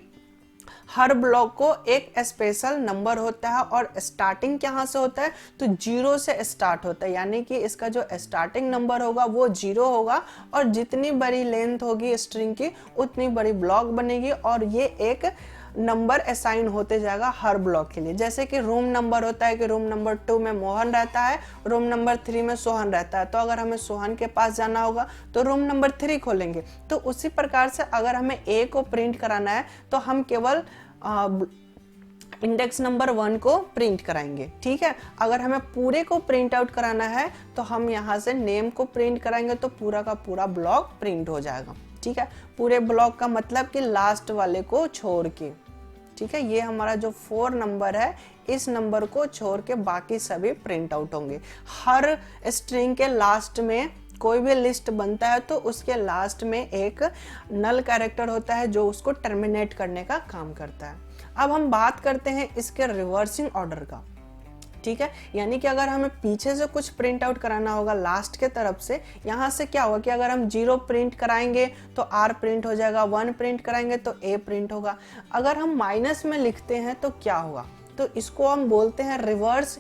हर ब्लॉक को एक स्पेशल नंबर होता है, और स्टार्टिंग कहाँ से होता है, तो 0 से स्टार्ट होता है, यानी कि इसका जो स्टार्टिंग नंबर होगा वो 0 होगा, और जितनी बड़ी लेंथ होगी स्ट्रिंग की उतनी बड़ी ब्लॉक बनेगी, और ये एक नंबर असाइन होते जाएगा हर ब्लॉक के लिए। जैसे कि रूम नंबर होता है कि रूम नंबर 2 में मोहन रहता है, रूम नंबर 3 में सोहन रहता है, तो अगर हमें सोहन के पास जाना होगा तो रूम नंबर 3 खोलेंगे। तो उसी प्रकार से अगर हमें ए को प्रिंट कराना है तो हम केवल इंडेक्स नंबर 1 को प्रिंट कराएंगे। ठीक है, अगर हमें पूरे को प्रिंट आउट कराना है तो हम यहाँ से नेम को प्रिंट कराएंगे, तो पूरा का पूरा ब्लॉक प्रिंट हो जाएगा। ठीक है, पूरे ब्लॉक का मतलब कि लास्ट वाले को छोड़ के। ठीक है, ये हमारा जो 4 नंबर है, इस नंबर को छोड़ के बाकी सभी प्रिंट आउट होंगे। हर स्ट्रिंग के लास्ट में कोई भी लिस्ट बनता है तो उसके लास्ट में एक नल कैरेक्टर होता है जो उसको टर्मिनेट करने का काम करता है। अब हम बात करते हैं इसके रिवर्सिंग ऑर्डर का। ठीक है, यानी कि अगर हमें पीछे से कुछ प्रिंट आउट कराना होगा लास्ट के तरफ से, यहाँ से क्या होगा कि अगर हम 0 प्रिंट कराएंगे तो R प्रिंट हो जाएगा, 1 प्रिंट कराएंगे तो A प्रिंट होगा। अगर हम माइनस में लिखते हैं तो क्या होगा, तो इसको हम बोलते हैं रिवर्स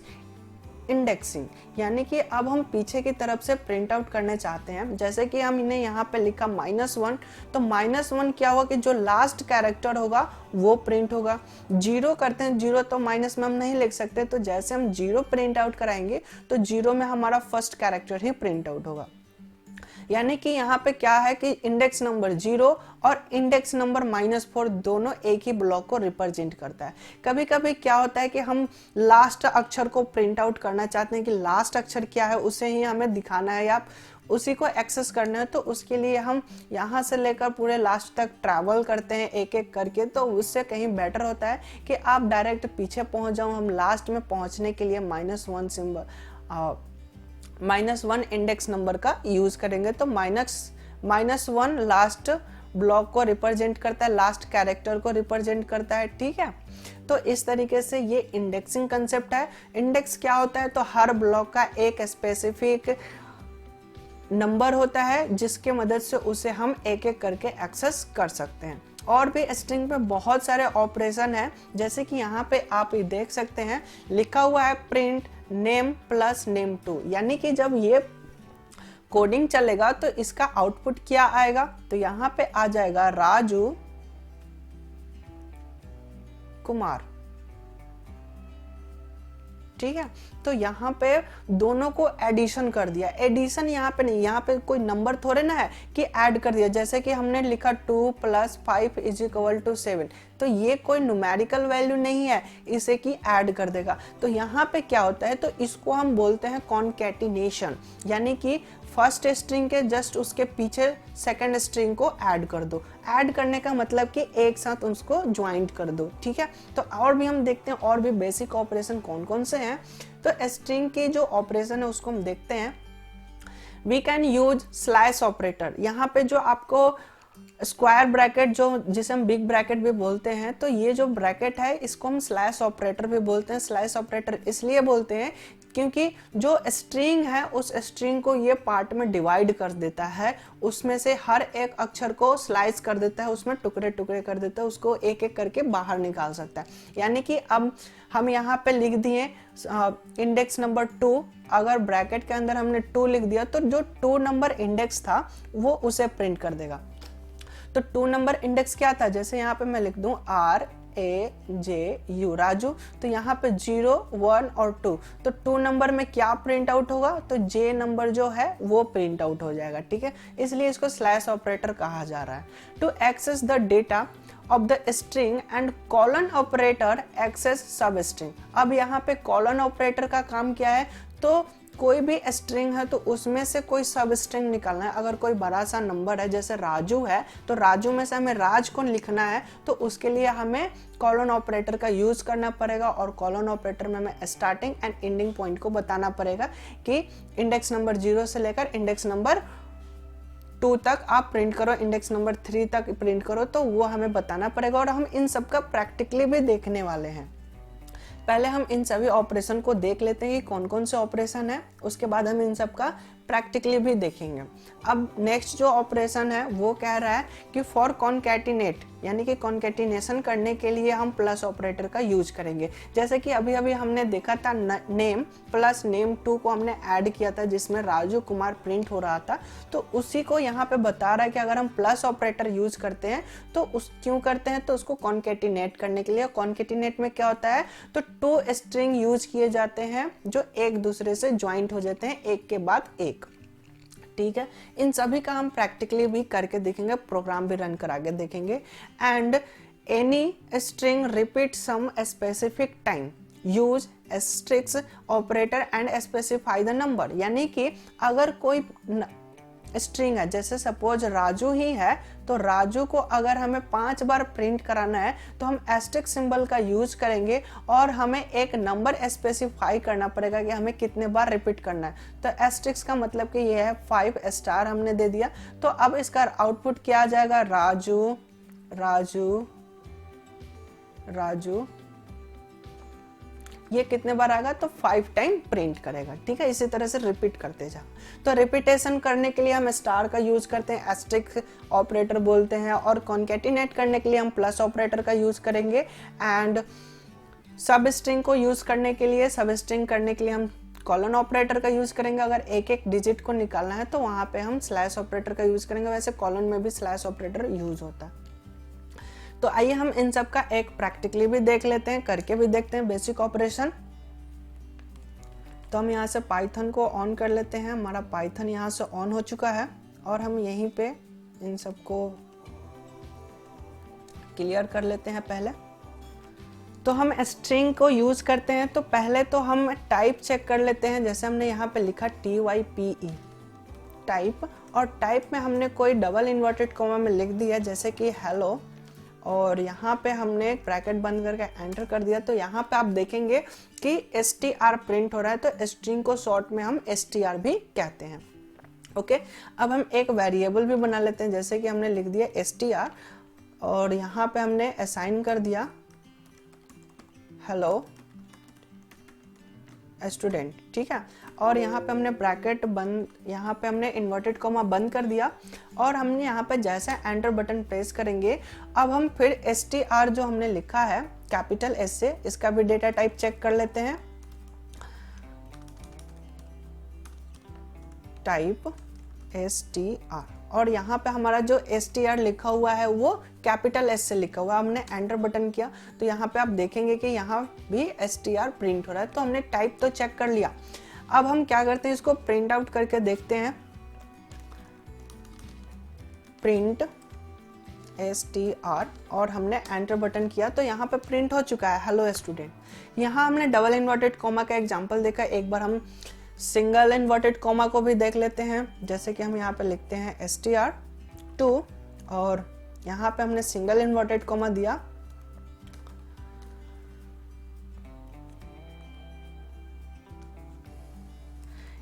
इंडेक्सिंग, यानी कि अब हम पीछे की तरफ से प्रिंट आउट करने चाहते हैं। जैसे कि हम इन्हें यहाँ पे लिखा -1, तो -1 क्या होगा कि जो लास्ट कैरेक्टर होगा वो प्रिंट होगा। 0 करते हैं, 0 तो माइनस में हम नहीं लिख सकते, तो जैसे हम 0 प्रिंट आउट कराएंगे तो 0 में हमारा फर्स्ट कैरेक्टर ही प्रिंट आउट होगा। यानी कि यहाँ पे क्या है कि इंडेक्स नंबर 0 और इंडेक्स नंबर -4 दोनों एक ही ब्लॉक को रिप्रेजेंट करता है। कभी कभी क्या होता है कि हम लास्ट अक्षर को प्रिंट आउट करना चाहते हैं कि लास्ट अक्षर क्या है उसे ही हमें दिखाना है या उसी को एक्सेस करना है, तो उसके लिए हम यहाँ से लेकर पूरे लास्ट तक ट्रैवल करते हैं एक एक करके। तो उससे कहीं बेटर होता है कि आप डायरेक्ट पीछे पहुँच जाओ। हम लास्ट में पहुँचने के लिए -1 सिंबल -1 इंडेक्स नंबर का यूज करेंगे। तो -1 लास्ट ब्लॉक को रिप्रेजेंट करता है, लास्ट कैरेक्टर को रिप्रेजेंट करता है। ठीक है, तो इस तरीके से ये इंडेक्सिंग कंसेप्ट है। इंडेक्स क्या होता है, तो हर ब्लॉक का एक स्पेसिफिक नंबर होता है जिसके मदद से उसे हम एक एक करके एक्सेस कर सकते हैं। और भी स्ट्रिंग में बहुत सारे ऑपरेशन है, जैसे कि यहाँ पे आप ये देख सकते हैं लिखा हुआ है प्रिंट नेम प्लस name2, यानी कि जब ये कोडिंग चलेगा तो इसका आउटपुट क्या आएगा, तो यहाँ पे आ जाएगा राजू कुमार। ठीक है, तो यहाँ पे दोनों को एडिशन कर दिया। एडिशन यहाँ पे नहीं, यहाँ पे कोई नंबर थोड़े ना है कि ऐड कर दिया। जैसे कि हमने लिखा 2 + 5 = 7, तो ये कोई न्यूमेरिकल वैल्यू नहीं है इसे कि ऐड कर देगा। तो यहाँ पे क्या होता है, तो इसको हम बोलते हैं कॉन्कैटिनेशन, यानी कि फर्स्ट स्ट्रिंग के जस्ट उसके पीछे सेकंड स्ट्रिंग को ऐड कर दो। ऐड करने का मतलब कि एक साथ उसको ज्वाइंट कर दो। ठीक है, तो और भी हम देखते हैं और भी बेसिक ऑपरेशन कौन कौन से हैं। तो स्ट्रिंग की जो ऑपरेशन है उसको हम देखते हैं। We can use slash operator. यहाँ पे जो आपको स्क्वायर ब्रैकेट जो जिसे हम बिग ब्रैकेट भी बोलते हैं, तो ये जो ब्रैकेट है इसको हम स्लैश ऑपरेटर भी बोलते हैं। स्लैश ऑपरेटर इसलिए बोलते हैं क्योंकि जो स्ट्रिंग है उस स्ट्रिंग को ये पार्ट में डिवाइड कर देता है, उसमें से हर एक अक्षर को स्लाइस कर देता है, उसमें टुकड़े टुकड़े कर देता है, उसको एक एक करके बाहर निकाल सकता है। यानी कि अब हम यहाँ पे लिख दिए इंडेक्स नंबर 2, अगर ब्रैकेट के अंदर हमने 2 लिख दिया तो जो 2 नंबर इंडेक्स था वो उसे प्रिंट कर देगा। तो 2 नंबर इंडेक्स क्या था, जैसे यहाँ पे मैं लिख दूं RAJU राजू, तो यहाँ पे 0, 1 और 2, तो 2 नंबर में क्या प्रिंट आउट होगा, तो J नंबर जो है वो प्रिंट आउट हो जाएगा। ठीक है, इसलिए इसको स्लैश ऑपरेटर कहा जा रहा है। To access the data of the string and colon operator access substring. अब यहाँ पे कॉलन ऑपरेटर का काम क्या है, तो कोई भी स्ट्रिंग है तो उसमें से कोई सब स्ट्रिंग निकालना है। अगर कोई बड़ा सा नंबर है जैसे राजू है, तो राजू में से हमें राज को लिखना है, तो उसके लिए हमें कॉलन ऑपरेटर का यूज करना पड़ेगा। और कॉलन ऑपरेटर में हमें स्टार्टिंग एंड एंडिंग पॉइंट को बताना पड़ेगा कि इंडेक्स नंबर 0 से लेकर इंडेक्स नंबर 2 तक आप प्रिंट करो, इंडेक्स नंबर 3 तक प्रिंट करो, तो वो हमें बताना पड़ेगा। और हम इन सब का प्रैक्टिकली भी देखने वाले हैं। पहले हम इन सभी ऑपरेशन को देख लेते हैं कि कौन कौन से ऑपरेशन है, उसके बाद हम इन सब का प्रैक्टिकली भी देखेंगे। अब नेक्स्ट जो ऑपरेशन है वो कह रहा है कि फॉर कॉन्कैटिनेट, यानी कि कॉन्कैटिनेशन करने के लिए हम प्लस ऑपरेटर का यूज करेंगे। जैसे कि अभी अभी हमने देखा था नेम प्लस नेम 2 को हमने ऐड किया था जिसमें राजू कुमार प्रिंट हो रहा था, तो उसी को यहाँ पे बता रहा है कि अगर हम प्लस ऑपरेटर यूज करते हैं तो उस क्यों करते हैं, तो उसको कॉन्कैटिनेट करने के लिए। कॉन्कैटिनेट में क्या होता है, तो 2 स्ट्रिंग यूज किए जाते हैं जो एक दूसरे से ज्वाइंट हो जाते हैं एक के बाद एक। ठीक है, इन सभी का हम प्रैक्टिकली भी करके देखेंगे, प्रोग्राम भी रन करा के देखेंगे। And any string repeat some specific time use asterisks operator and specify the number. यानी कि अगर कोई स्ट्रिंग है, जैसे सपोज राजू ही है, तो राजू को अगर हमें 5 बार प्रिंट कराना है तो हम एस्टेरिक सिंबल का यूज करेंगे और हमें एक नंबर स्पेसिफाई करना पड़ेगा कि हमें कितने बार रिपीट करना है। तो एस्टेरिक का मतलब कि ये है 5 स्टार हमने दे दिया। तो अब इसका आउटपुट क्या आ जाएगा, राजू राजू राजू, ये कितने बार आएगा, तो 5 टाइम प्रिंट करेगा। ठीक है, इसी तरह से रिपीट करते जाओ। तो रिपीटेशन करने के लिए हम स्टार का यूज करते हैं, एस्टेरिक ऑपरेटर बोलते हैं, और कॉन्कैटिनेट करने के लिए हम प्लस ऑपरेटर का यूज करेंगे। एंड सब स्ट्रिंग को यूज करने के लिए, सब स्ट्रिंग करने के लिए हम कॉलन ऑपरेटर का यूज करेंगे। अगर एक एक डिजिट को निकालना है तो वहां पे हम स्लैश ऑपरेटर का यूज करेंगे। वैसे कॉलन में भी स्लैश ऑपरेटर यूज होता है। तो आइए हम इन सब का एक प्रैक्टिकली भी देख लेते हैं, करके भी देखते हैं बेसिक ऑपरेशन। तो हम यहाँ से पाइथन को ऑन कर लेते हैं। हमारा पाइथन यहाँ से ऑन हो चुका है और हम यहीं पे इन सबको क्लियर कर लेते हैं। पहले तो हम स्ट्रिंग को यूज करते हैं, तो पहले तो हम टाइप चेक कर लेते हैं। जैसे हमने यहाँ पे लिखा TYPE टाइप, और टाइप में हमने कोई डबल इन्वर्टेड कॉमा में लिख दिया जैसे कि हेलो, और यहाँ पे हमने ब्रैकेट बंद करके एंटर कर दिया। तो यहाँ पे आप देखेंगे कि str प्रिंट हो रहा है, तो स्ट्रिंग को शॉर्ट में हम str भी कहते हैं। ओके, अब हम एक वेरिएबल भी बना लेते हैं। जैसे कि हमने लिख दिया str और यहाँ पे हमने असाइन कर दिया हेलो स्टूडेंट। ठीक है, और यहाँ पे हमने ब्रैकेट बंद, यहाँ पे हमने इन्वर्टेड कॉमा बंद कर दिया, और हमने यहाँ पे जैसे एंटर बटन प्रेस करेंगे, अब हम फिर str जो हमने लिखा है कैपिटल S से, इसका भी डेटा टाइप चेक कर लेते हैं। टाइप str, और यहाँ पे हमारा जो str लिखा हुआ है वो कैपिटल S से लिखा हुआ है। हमने एंटर बटन किया तो यहाँ पे आप देखेंगे कि यहाँ भी str प्रिंट हो रहा है। तो हमने टाइप तो चेक कर लिया। अब हम क्या करते हैं, इसको प्रिंट आउट करके देखते हैं। प्रिंट str, और हमने एंटर बटन किया तो यहाँ पे प्रिंट हो चुका है हेलो स्टूडेंट। यहाँ हमने डबल इन्वर्टेड कॉमा का एग्जांपल देखा। एक बार हम सिंगल इन्वर्टेड कॉमा को भी देख लेते हैं। जैसे कि हम यहाँ पे लिखते हैं str2, और यहाँ पे हमने सिंगल इन्वर्टेड कॉमा दिया,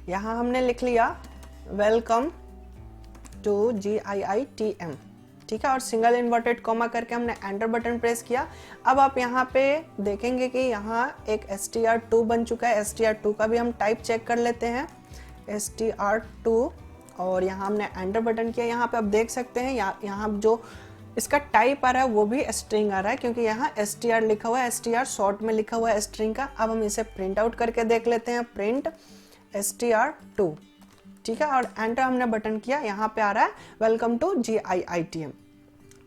यहाँ हमने लिख लिया वेलकम टू GIITM। ठीक है, और सिंगल इन्वर्टेड कॉमा करके हमने एंटर बटन प्रेस किया। अब आप यहाँ पे देखेंगे कि यहाँ एक str2 बन चुका है। str2 का भी हम टाइप चेक कर लेते हैं str2, और यहाँ हमने एंटर बटन किया। यहाँ पे आप देख सकते हैं यहाँ जो इसका टाइप आ रहा है वो भी स्ट्रिंग आ रहा है, क्योंकि यहाँ str लिखा हुआ है, str शॉर्ट में लिखा हुआ है स्ट्रिंग का। अब हम इसे प्रिंट आउट करके देख लेते हैं, प्रिंट str2। ठीक है, और एंटर हमने बटन किया, यहाँ पे आ रहा है वेलकम टू GIITM।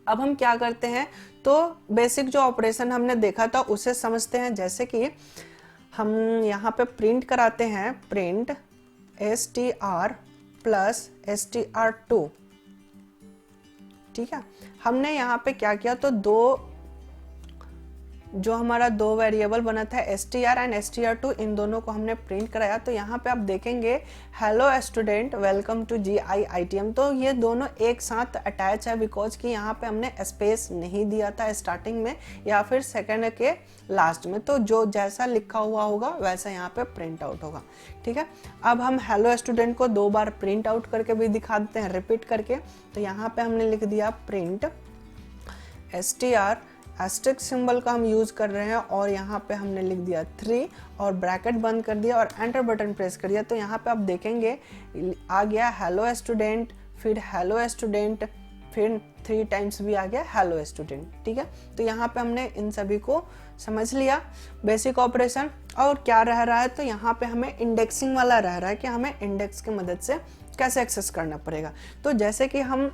अब हम क्या करते हैं, तो बेसिक जो ऑपरेशन हमने देखा था उसे समझते हैं। जैसे कि हम यहाँ पे प्रिंट कराते हैं, प्रिंट str प्लस str2। ठीक है। हमने यहाँ पे क्या किया, तो जो हमारा दो वेरिएबल बना था str एंड str2, इन दोनों को हमने प्रिंट कराया। तो यहाँ पे आप देखेंगे hello student welcome to GIITM, तो ये दोनों एक साथ अटैच है बिकॉज कि यहाँ पे हमने स्पेस नहीं दिया था स्टार्टिंग में या फिर सेकंड के लास्ट में, तो जो जैसा लिखा हुआ होगा वैसा यहाँ पे प्रिंट आउट होगा। ठीक है, अब हम हेलो स्टूडेंट को 2 बार प्रिंट आउट करके भी दिखा देते हैं, रिपीट करके। तो यहाँ पे हमने लिख दिया प्रिंट str, एस्टेरिस्क सिंबल का हम यूज कर रहे हैं, और यहाँ पे हमने लिख दिया 3 और ब्रैकेट बंद कर दिया और एंटर बटन प्रेस कर दिया। तो यहाँ पे आप देखेंगे आ गया हेलो स्टूडेंट, फिर हेलो स्टूडेंट, फिर 3 टाइम्स भी आ गया हेलो स्टूडेंट। ठीक है, तो यहाँ पे हमने इन सभी को समझ लिया बेसिक ऑपरेशन। और क्या रह रहा है, तो यहाँ पे हमें इंडेक्सिंग वाला रह रहा है कि हमें इंडेक्स की मदद से कैसे एक्सेस करना पड़ेगा। तो जैसे कि हम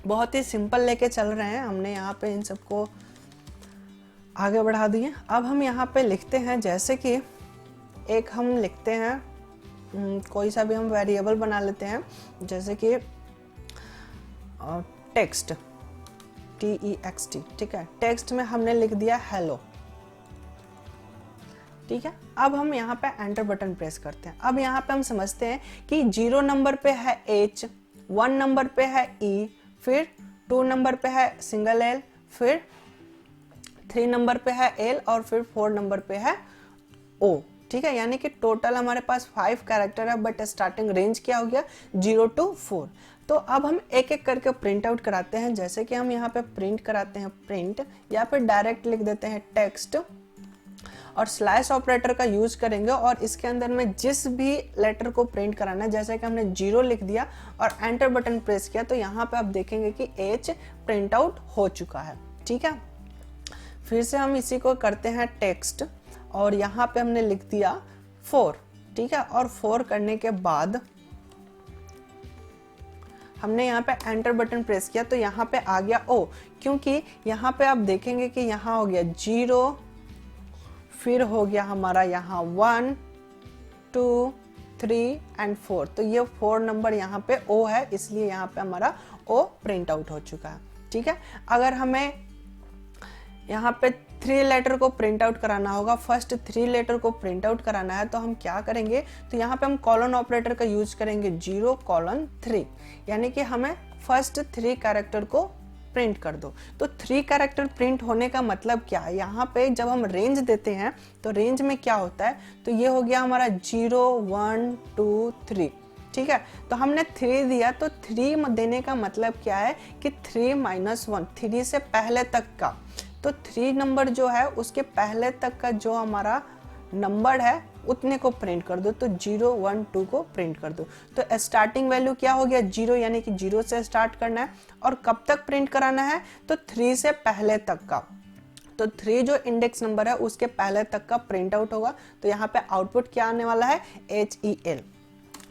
बहुत ही सिंपल लेके चल रहे हैं, हमने यहाँ पे इन सबको आगे बढ़ा दिए। अब हम यहाँ पे लिखते हैं, जैसे कि एक हम लिखते हैं कोई सा भी हम वेरिएबल बना लेते हैं, जैसे कि टेक्स्ट TEXT। ठीक है, टेक्स्ट में हमने लिख दिया हेलो। ठीक है, अब हम यहाँ पे एंटर बटन प्रेस करते हैं। अब यहाँ पे हम समझते हैं कि 0 नंबर पे है H, 1 नंबर पे है E, फिर 2 नंबर पे है सिंगल L, फिर 3 नंबर पे है L और फिर 4 नंबर पे है O। ठीक है, यानी कि टोटल हमारे पास 5 कैरेक्टर है, बट स्टार्टिंग रेंज क्या हो गया 0 to 4। तो अब हम एक एक करके प्रिंट आउट कराते हैं, जैसे कि हम यहाँ पे प्रिंट कराते हैं प्रिंट, या फिर डायरेक्ट लिख देते हैं टेक्स्ट और स्लैश ऑपरेटर का यूज करेंगे, और इसके अंदर में जिस भी लेटर को प्रिंट कराना है, जैसे कि हमने 0 लिख दिया और एंटर बटन प्रेस किया, तो यहाँ पे आप देखेंगे कि H प्रिंट आउट हो चुका है। ठीक है, फिर से हम इसी को करते हैं टेक्स्ट, और यहाँ पे हमने लिख दिया 4। ठीक है, और 4 करने के बाद हमने यहाँ पे एंटर बटन प्रेस किया, तो यहाँ पे आ गया O, क्योंकि यहाँ पे आप देखेंगे कि यहाँ हो गया 0, फिर हो गया हमारा यहाँ 1 2 3 एंड 4। तो ये 4 नंबर यहाँ पे O है, इसलिए यहाँ पे हमारा O प्रिंट आउट हो चुका है। ठीक है, अगर हमें यहाँ पे 3 लेटर को प्रिंट आउट कराना होगा, फर्स्ट 3 लेटर को प्रिंट आउट कराना है, तो हम क्या करेंगे, तो यहाँ पे हम कॉलन ऑपरेटर का यूज करेंगे 0:3, यानी कि हमें फर्स्ट 3 कैरेक्टर को प्रिंट कर दो। तो 3 कैरेक्टर प्रिंट होने का मतलब क्या है, यहाँ पे जब हम रेंज देते हैं तो रेंज में क्या होता है, तो ये हो गया हमारा 0 1 2 3। ठीक है, तो हमने 3 दिया, तो 3 देने का मतलब क्या है कि 3 - 1, 3 से पहले तक का, तो 3 नंबर जो है उसके पहले तक का जो हमारा नंबर है उतने को प्रिंट कर दो। तो 0 1 2 को प्रिंट कर दो। तो स्टार्टिंग वैल्यू क्या हो गया 0, यानी कि 0 से स्टार्ट करना है, और कब तक प्रिंट कराना है, तो 3 से पहले तक का। तो 3 जो इंडेक्स नंबर है उसके पहले तक का प्रिंट आउट होगा। तो यहाँ पे आउटपुट क्या आने वाला है HEL।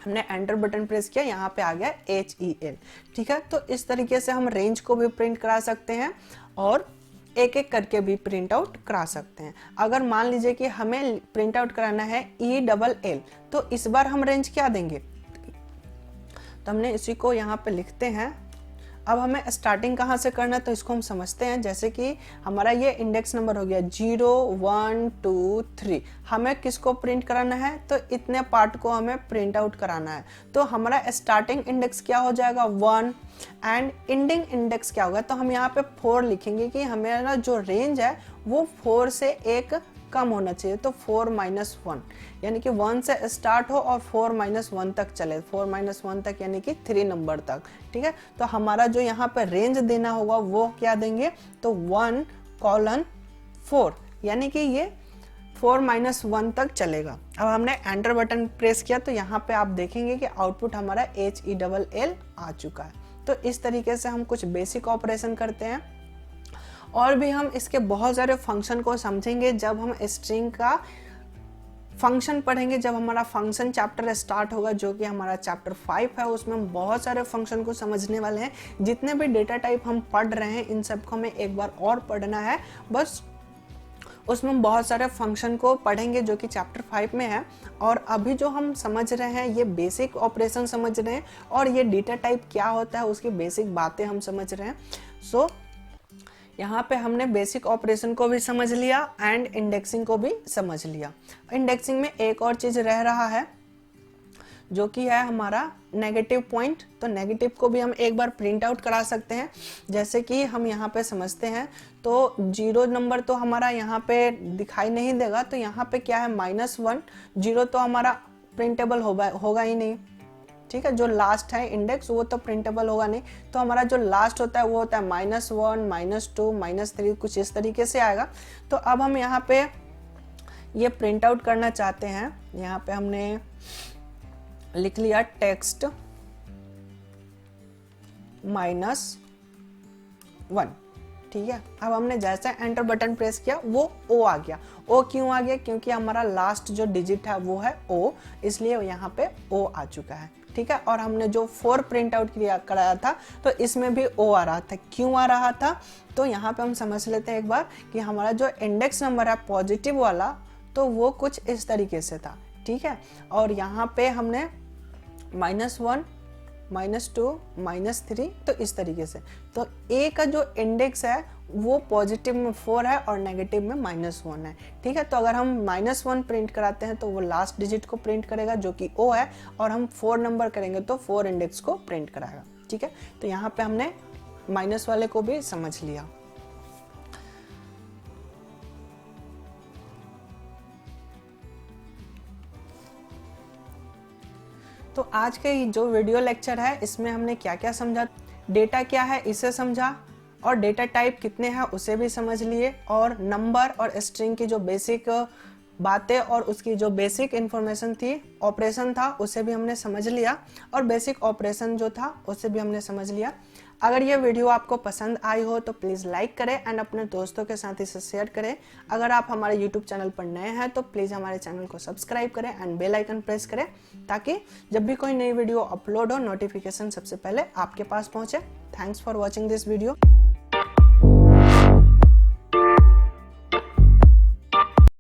हमने एंटर बटन प्रेस किया, यहाँ पे आ गया HEL। ठीक है, तो इस तरीके से हम रेंज को भी प्रिंट करा सकते हैं और एक एक करके भी प्रिंट आउट करा सकते हैं। अगर मान लीजिए कि हमें प्रिंट आउट कराना है ELL, तो इस बार हम रेंज क्या देंगे, तो हमने इसी को यहाँ पे लिखते हैं। अब हमें स्टार्टिंग कहाँ से करना है, तो इसको हम समझते हैं। जैसे कि हमारा ये इंडेक्स नंबर हो गया 0 1 2 3, हमें किसको प्रिंट कराना है, तो इतने पार्ट को हमें प्रिंट आउट कराना है। तो हमारा स्टार्टिंग इंडेक्स क्या हो जाएगा 1, एंड एंडिंग इंडेक्स क्या होगा, तो हम यहाँ पे 4 लिखेंगे कि हमारा जो रेंज है वो 4 से 1 कम होना चाहिए। तो 4 - 1, यानी कि 1 से स्टार्ट हो और 4 - 1 तक चले, 4 - 1 तक यानी कि 3 नंबर तक। ठीक है, तो हमारा जो यहाँ पे रेंज देना होगा वो क्या देंगे, तो 1:4, यानी कि ये 4 - 1 तक चलेगा। अब हमने एंटर बटन प्रेस किया, तो यहाँ पे आप देखेंगे कि आउटपुट हमारा HELL आ चुका है। तो इस तरीके से हम कुछ बेसिक ऑपरेशन करते हैं, और भी हम इसके बहुत सारे फंक्शन को समझेंगे जब हम स्ट्रिंग का फंक्शन पढ़ेंगे। जब हमारा फंक्शन चैप्टर स्टार्ट होगा, जो कि हमारा चैप्टर 5 है, उसमें हम बहुत सारे फंक्शन को समझने वाले हैं। जितने भी डेटा टाइप हम पढ़ रहे हैं इन सबको हमें एक बार और पढ़ना है, बस उसमें बहुत सारे फंक्शन को पढ़ेंगे जो कि चैप्टर 5 में है। और अभी जो हम समझ रहे हैं ये बेसिक ऑपरेशन समझ रहे हैं और ये डेटा टाइप क्या होता है उसकी बेसिक बातें हम समझ रहे हैं। सो यहाँ पे हमने बेसिक ऑपरेशन को भी समझ लिया एंड इंडेक्सिंग को भी समझ लिया। इंडेक्सिंग में एक और चीज़ रह रहा है जो कि है हमारा नेगेटिव पॉइंट। तो नेगेटिव को भी हम एक बार प्रिंट आउट करा सकते हैं। जैसे कि हम यहाँ पे समझते हैं तो 0 नंबर तो हमारा यहाँ पे दिखाई नहीं देगा, तो यहाँ पे क्या है -1, 0 तो हमारा प्रिंटेबल होगा ही नहीं। ठीक है, जो लास्ट है इंडेक्स वो तो प्रिंटेबल होगा नहीं, तो हमारा जो लास्ट होता है वो होता है -1, -2, -3, कुछ इस तरीके से आएगा। तो अब हम यहाँ पे ये प्रिंट आउट करना चाहते हैं। यहाँ पे हमने लिख लिया टेक्स्ट -1। ठीक है, अब हमने जैसे एंटर बटन प्रेस किया वो ओ आ गया। ओ क्यों आ गया? क्योंकि हमारा लास्ट जो डिजिट है वो है ओ, इसलिए यहाँ पे ओ आ चुका है। ठीक है, और हमने जो 4 प्रिंट आउट कराया था तो इसमें भी ओ आ रहा था। क्यों आ रहा था? तो यहाँ पे हम समझ लेते हैं एक बार कि हमारा जो इंडेक्स नंबर है पॉजिटिव वाला तो वो कुछ इस तरीके से था। ठीक है, और यहाँ पे हमने -1, -2, -3, तो इस तरीके से। तो ए का जो इंडेक्स है वो पॉजिटिव में 4 है और नेगेटिव में -1 है। ठीक है, तो अगर हम -1 प्रिंट कराते हैं तो वो लास्ट डिजिट को प्रिंट करेगा जो कि ओ है, और हम 4 नंबर करेंगे तो 4 इंडेक्स को प्रिंट कराएगा। ठीक है, तो यहाँ पे हमने माइनस वाले को भी समझ लिया। तो आज के जो वीडियो लेक्चर है इसमें हमने क्या क्या समझा, डेटा क्या है इसे समझा, और डेटा टाइप कितने हैं उसे भी समझ लिए, और नंबर और स्ट्रिंग की जो बेसिक बातें और उसकी जो बेसिक इंफॉर्मेशन थी, ऑपरेशन था, उसे भी हमने समझ लिया, और बेसिक ऑपरेशन जो था उसे भी हमने समझ लिया। अगर ये वीडियो आपको पसंद आई हो तो प्लीज़ लाइक करें एंड अपने दोस्तों के साथ इसे शेयर करें। अगर आप हमारे यूट्यूब चैनल पर नए हैं तो प्लीज़ हमारे चैनल को सब्सक्राइब करें एंड बेल आइकन प्रेस करें, ताकि जब भी कोई नई वीडियो अपलोड हो नोटिफिकेशन सबसे पहले आपके पास पहुंचे। Thanks for watching this video.